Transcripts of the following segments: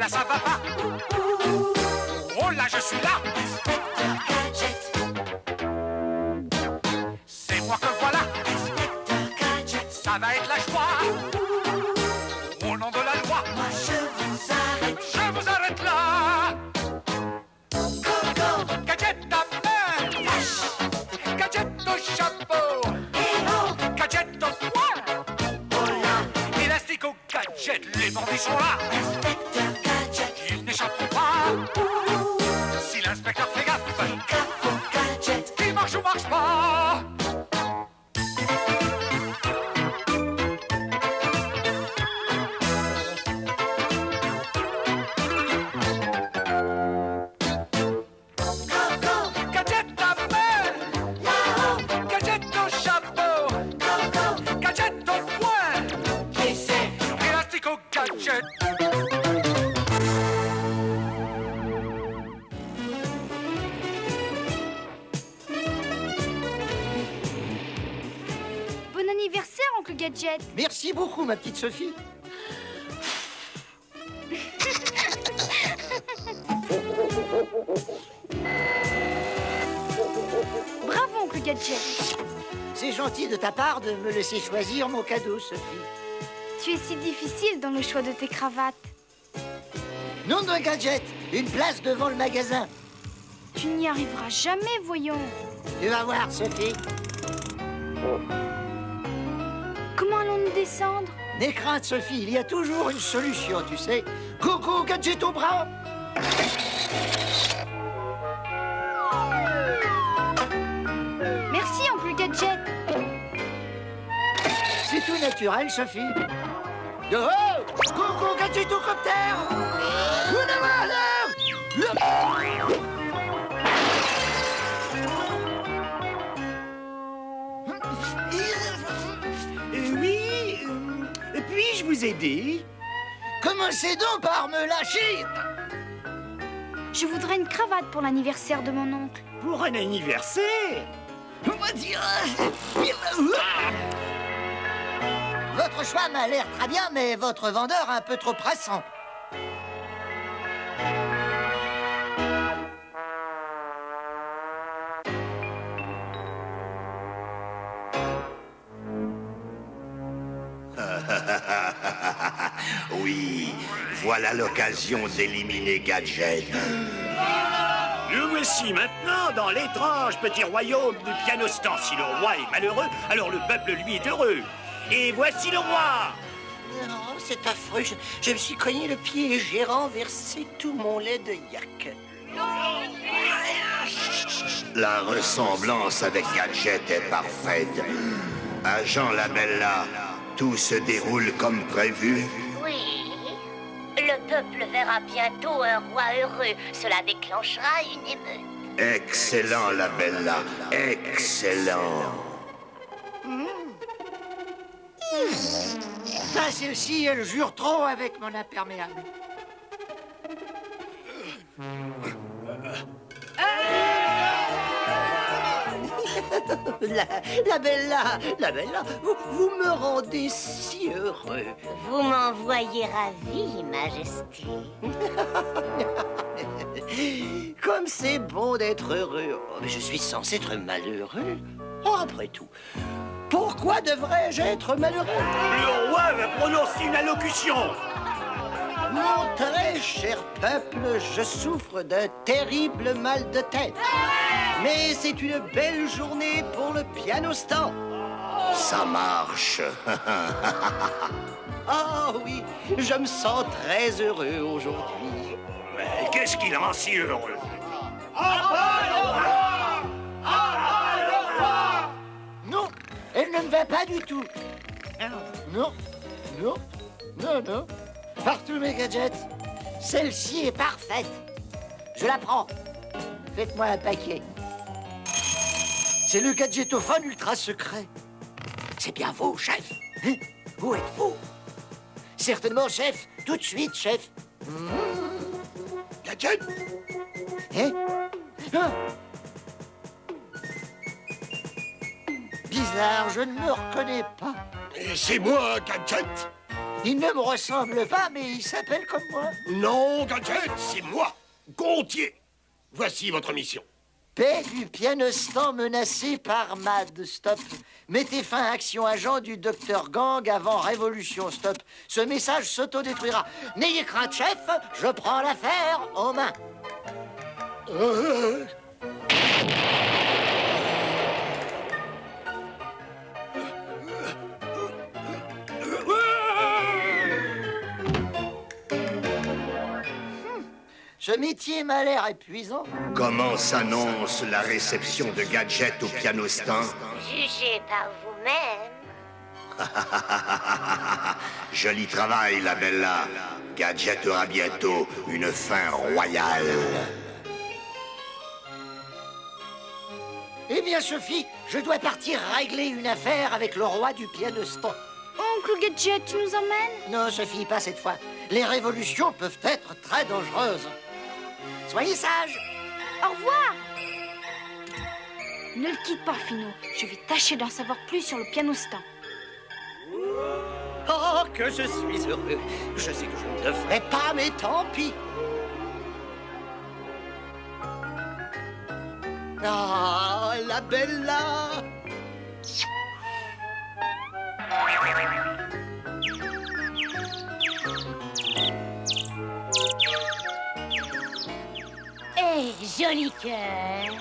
là ça va pas. Oh là je suis là. Inspecteur Gadget. C'est moi que voilà. Inspecteur Gadget. Ça va être la joie. Au nom de la loi, Moi je vous arrête. je vous arrête là. Go, Gadget à main, flash. gadget au chapeau, Hello. gadget au poing, Oh là. élastique au gadget, les bandits sont là. Inspecteur Gadget. Ils n'échapperont pas. Si l'inspecteur fait gaffe, Gaffe au gadget. qu'il marche ou marche pas. Go, Gadget à main, là-haut. gadget au chapeau, Go, gadget au poing, et c'est élastique au gadget. Bon anniversaire, Oncle Gadget. Merci beaucoup, ma petite Sophie. Bravo, Oncle Gadget. C'est gentil de ta part de me laisser choisir mon cadeau, Sophie. Tu es si difficile dans le choix de tes cravates. Nom d'un gadget, une place devant le magasin. Tu n'y arriveras jamais, voyons. Tu vas voir, Sophie. Comment allons-nous descendre? N'aie crainte, Sophie, il y a toujours une solution, tu sais. Coucou, gadget au bras. Merci, Oncle Gadget. C'est tout naturel, Sophie. Oh, coucou, gadget au copter. Oui, puis-je vous aider? Commencez donc par me lâcher. Je voudrais une cravate pour l'anniversaire de mon oncle. Pour un anniversaire? Votre choix m'a l'air très bien, mais votre vendeur un peu trop pressant. Oui, voilà l'occasion d'éliminer Gadget. Le voici maintenant dans l'étrange petit royaume du pianostan. Si le roi est malheureux, alors le peuple, lui, est heureux. Et voici le roi! Non, c'est affreux. Je me suis cogné le pied et j'ai renversé tout mon lait de yak. La ressemblance avec Gadget est parfaite. Agent Labella, tout se déroule comme prévu. Oui. Le peuple verra bientôt un roi heureux. Cela déclenchera une émeute. Excellent, Labella. Excellent. Ah, celle-ci, elle jure trop avec mon imperméable. La Bella, vous me rendez si heureux. Vous m'envoyez ravi, Majesté. Comme c'est bon d'être heureux. Oh, mais je suis censé être malheureux. Oh, après tout, pourquoi devrais-je être malheureux? Le roi va prononcer une allocution. Mon très cher peuple, je souffre d'un terrible mal de tête. Mais c'est une belle journée pour le pianostan. Ça marche. Ah oui, je me sens très heureux aujourd'hui. Mais qu'est-ce qui le rend si heureux? Non, elle ne me va pas du tout. Non, non, non, non. Partout mes gadgets. Celle-ci est parfaite. Je la prends. Faites-moi un paquet. C'est le gadgetophone ultra secret. C'est bien vous, chef. Hein? Où êtes-vous? Certainement, chef. Tout de suite, chef. Gadget? Hein? Ah. Bizarre, je ne me reconnais pas. C'est moi, Gadget. Il ne me ressemble pas, mais il s'appelle comme moi. Non, Gadget, c'est moi, Gontier. Voici votre mission. Paix du pianostan menacé par Mad. Stop. Mettez fin à action agent du Dr Gang avant révolution. Stop. Ce message s'autodétruira. N'ayez crainte, chef, je prends l'affaire en main. Ce métier m'a l'air épuisant. Comment s'annonce la réception de Gadget au pianostan? Jugez par vous-même. Joli travail, la Bella. Gadget aura bientôt une fin royale. Eh bien, Sophie, je dois partir régler une affaire avec le roi du pianostan. Oncle Gadget, tu nous emmènes? Non, Sophie, pas cette fois. Les révolutions peuvent être très dangereuses. Soyez sages. Au revoir. Ne le quitte pas, Finot. Je vais tâcher d'en savoir plus sur le pianostan. Oh, que je suis heureux. Je sais que je ne devrais pas, mais tant pis. Ah, la Bella. Eh, joli cœur.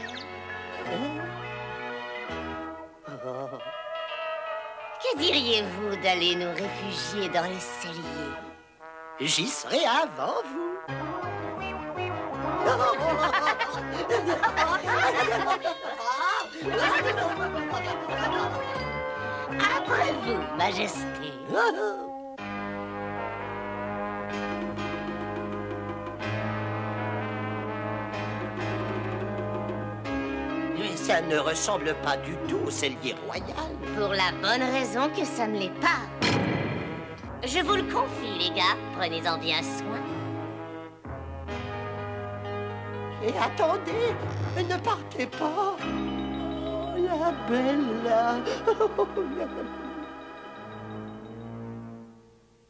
Que diriez-vous d'aller nous réfugier dans les celliers? J'y serai avant vous. Après vous, Majesté. Mais ça ne ressemble pas du tout au cellier royal. Pour la bonne raison que ça ne l'est pas. Je vous le confie, les gars. Prenez-en bien soin. Et attendez, ne partez pas. Oh, la Bella.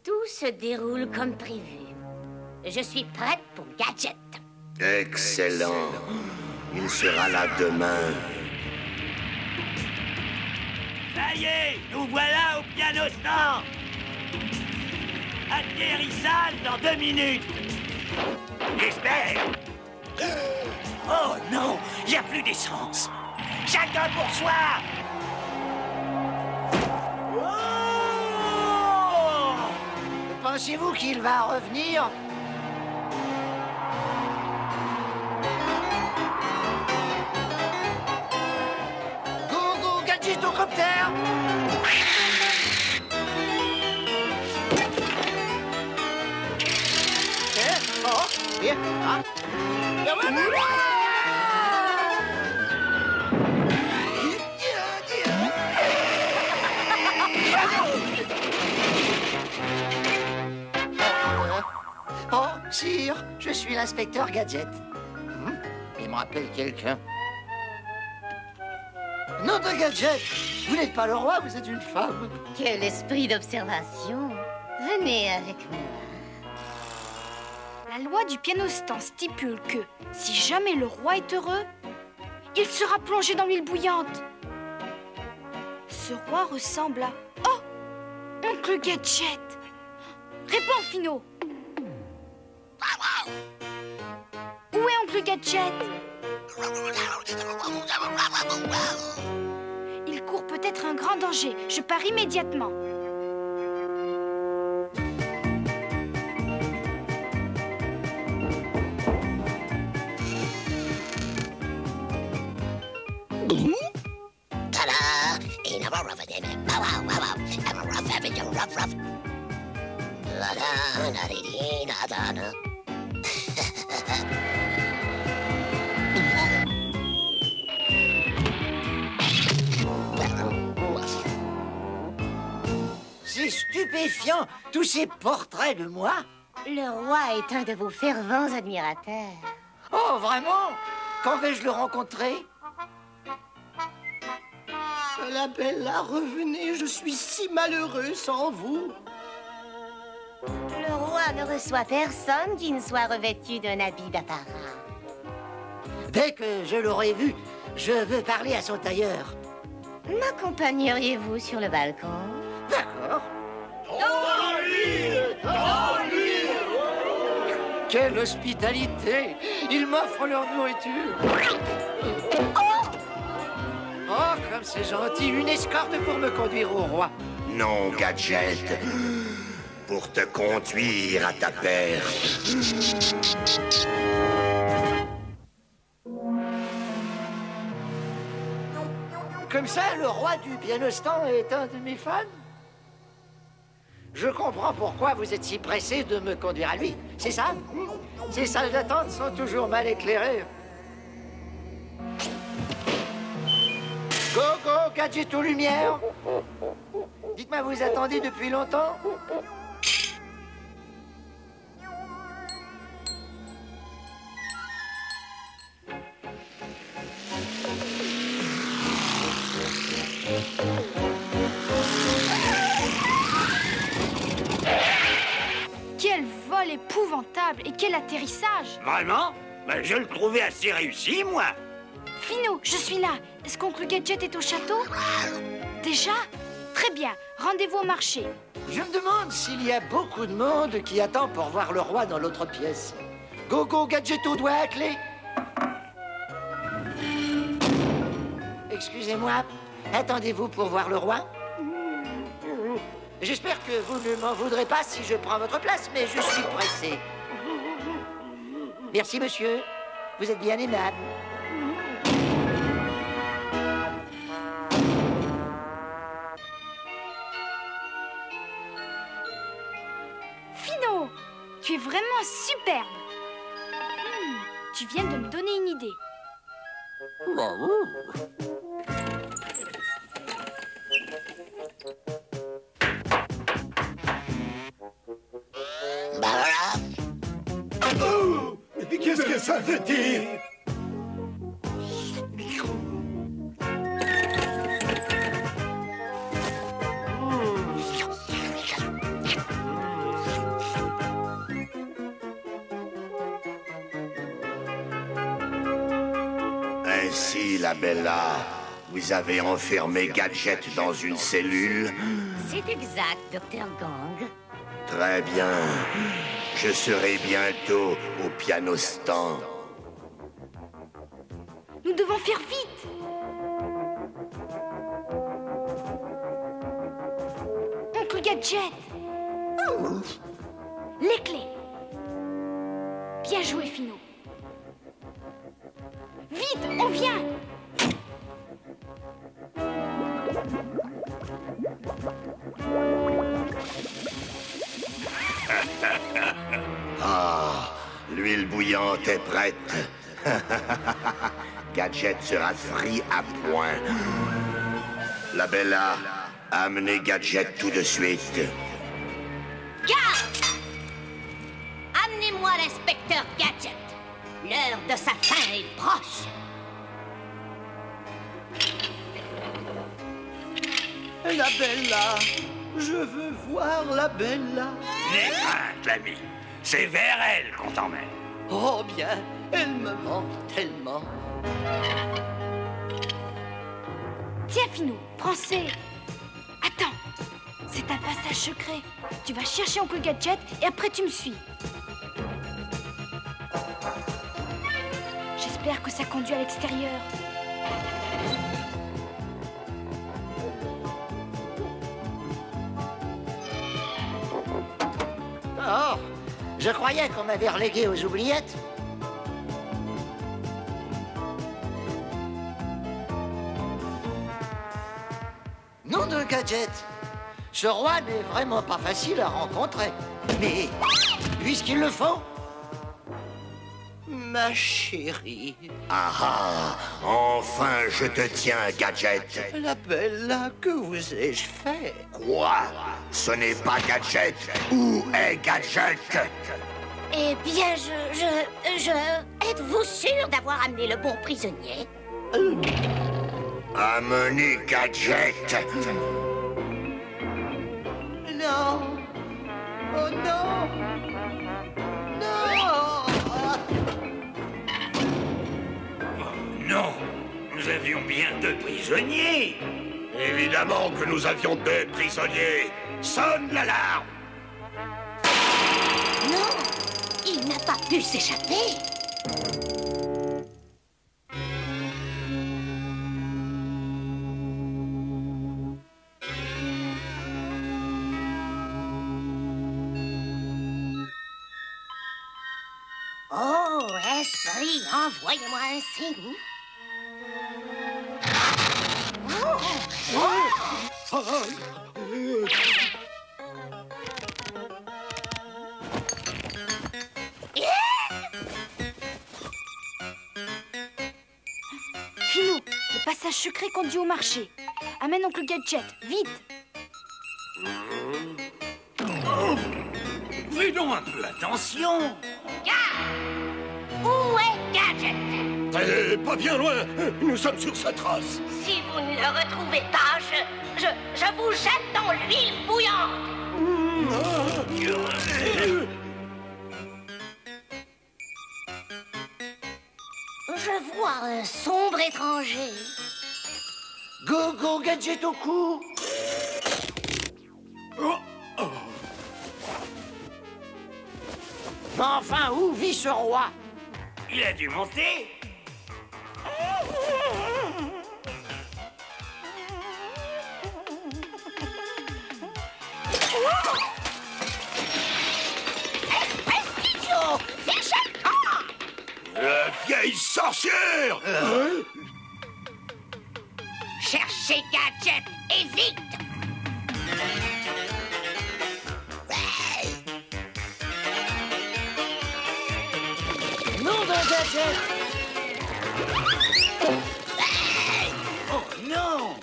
Tout se déroule comme prévu. Je suis prête pour Gadget. Excellent. Il sera là demain. Ça y est, nous voilà au pianostan. Atterrissage dans 2 minutes. J'espère. Oh non, il n'y a plus d'essence. Chacun pour soi. Oh! Pensez-vous qu'il va revenir? Go, go, gadgetocoptère! Oh, bien, ah. Oh, sire, je suis l'inspecteur Gadget. Il me rappelle quelqu'un. Nom de Gadget, vous n'êtes pas le roi, vous êtes une femme. Quel esprit d'observation. Venez avec moi. La loi du pianostan stipule que, si jamais le roi est heureux, il sera plongé dans l'huile bouillante. Ce roi ressemble à... Oh! Oncle Gadget! Réponds, Finot! Où est Oncle Gadget? Il court peut-être un grand danger. Je pars immédiatement. C'est stupéfiant, tous ces portraits de moi. Le roi est un de vos fervents admirateurs. Oh, vraiment? Quand vais-je le rencontrer? La Bella, revenez, je suis si malheureux sans vous. roi ne reçoit personne qui ne soit revêtu d'un habit d'apparat. Dès que je l'aurai vu, je veux parler à son tailleur. M'accompagneriez-vous sur le balcon? D'accord. Quelle hospitalité! Ils m'offrent leur nourriture. Oh, comme c'est gentil, une escorte pour me conduire au roi. Non, Gadget. Pour te conduire à ta perte. Comme ça, le roi du pianostan est un de mes fans? Je comprends pourquoi vous êtes si pressé de me conduire à lui. C'est ça? Ces salles d'attente sont toujours mal éclairées. Go, go, gadget aux lumières! Dites-moi, vous attendez depuis longtemps? Quel vol épouvantable et quel atterrissage! Vraiment? Ben, je le trouvais assez réussi, moi. Fino, je suis là. Est-ce qu'oncle Gadget est au château? Déjà? Très bien. Rendez-vous au marché. Je me demande s'il y a beaucoup de monde qui attend pour voir le roi dans l'autre pièce. Go, go, gadget au doigt à clé. Excusez-moi, attendez-vous pour voir le roi? J'espère que vous ne m'en voudrez pas si je prends votre place, mais je suis pressé. Merci, monsieur. Vous êtes bien aimable. Fino, tu es vraiment superbe. Tu viens de me donner une idée. Oh, mais qu'est-ce que ça veut dire? Ainsi, la Bella, vous avez enfermé Gadget dans une cellule. C'est exact, Dr. Gang. Très bien. Je serai bientôt au pianostan. Nous devons faire vite. Oncle Gadget. Les clés. Bien joué, Fino. Vite, on vient. Ah, l'huile bouillante est prête. Gadget sera frit à point. La Bella, amenez Gadget tout de suite. Garde! Amenez-moi l'inspecteur Gadget. L'heure de sa fin est proche. La Bella. Je veux voir la Bella. N'aie crainte, l'ami. C'est vers elle qu'on t'emmène. Oh bien, elle me manque tellement. Tiens, Fino, prends-c'est. Attends, c'est un passage secret. Tu vas chercher Oncle Gadget et après tu me suis. J'espère que ça conduit à l'extérieur. Oh, je croyais qu'on m'avait relégué aux oubliettes. Nom de Gadget. Ce roi n'est vraiment pas facile à rencontrer. Mais, puisqu'il le faut... Ma chérie, Ah ah, enfin je te tiens, Gadget. la Bella, que vous ai-je fait? Quoi? Ce n'est pas Gadget. Où est Gadget? Eh bien, Êtes-vous sûr d'avoir amené le bon prisonnier? Amenez Gadget. Non. Oh Non! Non! Non, nous avions bien 2 prisonniers. Évidemment que nous avions 2 prisonniers. Sonne l'alarme. Non, il n'a pas pu s'échapper. Oh, esprit, envoyez-moi un signe. Finou, le passage secret conduit au marché. Amène Oncle Gadget, vite. Fais donc un peu attention. Où est Gadget? T'es pas bien loin. Nous sommes sur sa trace. Si vous ne le retrouvez pas, je vous jette dans l'huile bouillante. Je vois un sombre étranger. Go, go, Gadget au cou! Mais enfin, où vit ce roi? Il a dû monter. Idiot! Échappe-toi! La vieille sorcière. Cherchez Gadget et vite! Non d'un Gadget! Oh non!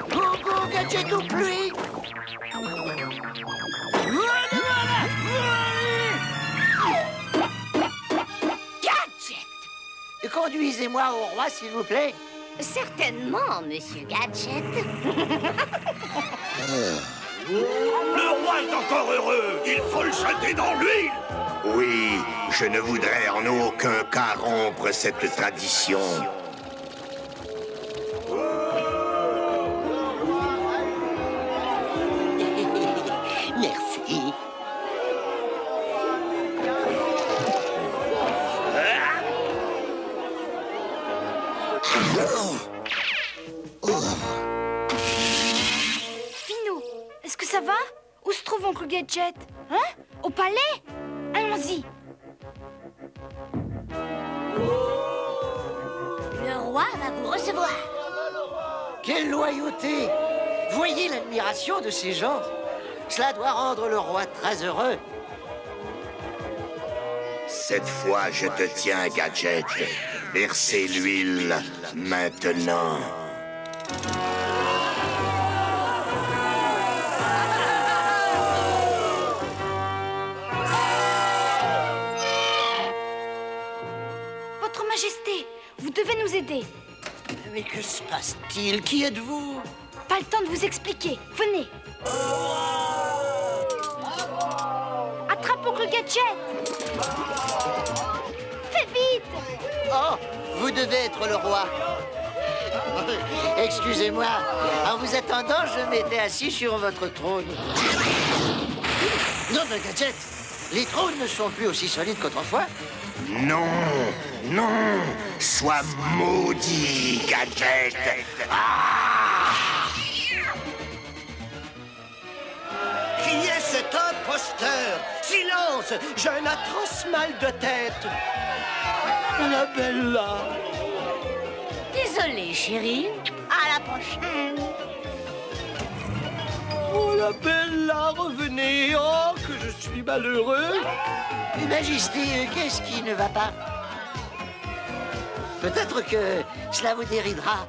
Go, go, Gadget aux pluies! Gadget! Conduisez-moi au roi, s'il vous plaît. Certainement, Monsieur Gadget. Le roi est encore heureux. Il faut le jeter dans l'huile. Oui, je ne voudrais en aucun cas rompre cette tradition. Merci. Finou, est-ce que ça va? Où se trouve Oncle Gadget? Hein? Au palais? Allons-y. Le roi va vous recevoir. Quelle loyauté! Voyez l'admiration de ces gens. Cela doit rendre le roi très heureux. Cette fois, je te tiens, Gadget. Versez l'huile maintenant. Votre Majesté, vous devez nous aider. Mais que se passe-t-il? Qui êtes-vous? Pas le temps de vous expliquer. Venez. Attrape Oncle Gadget. Fais vite. Oh, vous devez être le roi. Excusez-moi, en vous attendant, je m'étais assis sur votre trône. Non, mais Gadget, les trônes ne sont plus aussi solides qu'autrefois. Non, non, sois maudit, Gadget. Qui est cet imposteur? Silence! J'ai un atroce mal de tête. La Bella. Désolé, chérie. À la prochaine. Oh, la Bella, revenez. Oh, que je suis malheureux. Majesté, qu'est-ce qui ne va pas? Peut-être que cela vous déridera.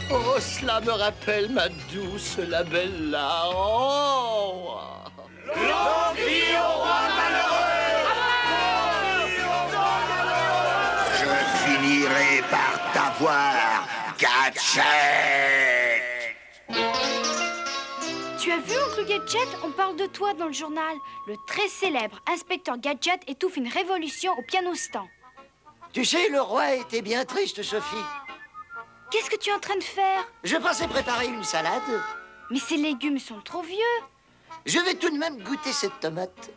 Oh, cela me rappelle ma douce la Bella. Oh! L'envie au roi malheureux. revoir, Gadget! Tu as vu, oncle Gadget? On parle de toi dans le journal. Le très célèbre inspecteur Gadget étouffe une révolution au piano stand. Tu sais, le roi était bien triste, Sophie. Qu'est-ce que tu es en train de faire? Je pensais préparer une salade. Mais ces légumes sont trop vieux. Je vais tout de même goûter cette tomate.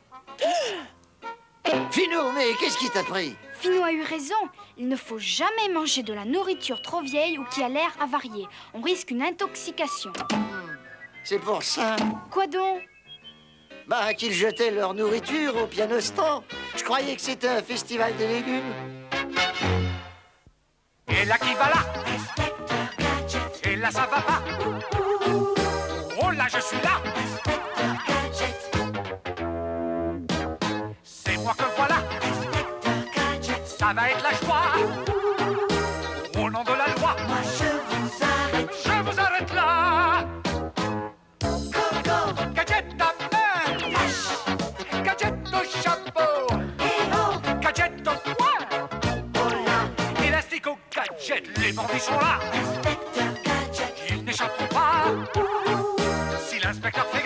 Finot, mais qu'est-ce qui t'a pris? Finot a eu raison. Il ne faut jamais manger de la nourriture trop vieille ou qui a l'air avariée. On risque une intoxication. C'est pour ça. Quoi donc? Bah, qu'ils jetaient leur nourriture au piano stand. Je croyais que c'était un festival des légumes. Et là qui va là? Inspecteur Gadget. Et là ça va pas? Oh là je suis là! Inspecteur Gadget. C'est moi que voilà! Inspecteur Gadget. Ça va être la joie! Au nom de la loi! Moi je vous arrête. Je vous arrête là! Coco. Gadget à main! Flash. Gadget au chapeau! Et oh. Gadget au poing! Oh là. Élastique au gadget! Les bandits sont là! Inspecteur Gadget. Ils n'échapperont pas! Si l'inspecteur fait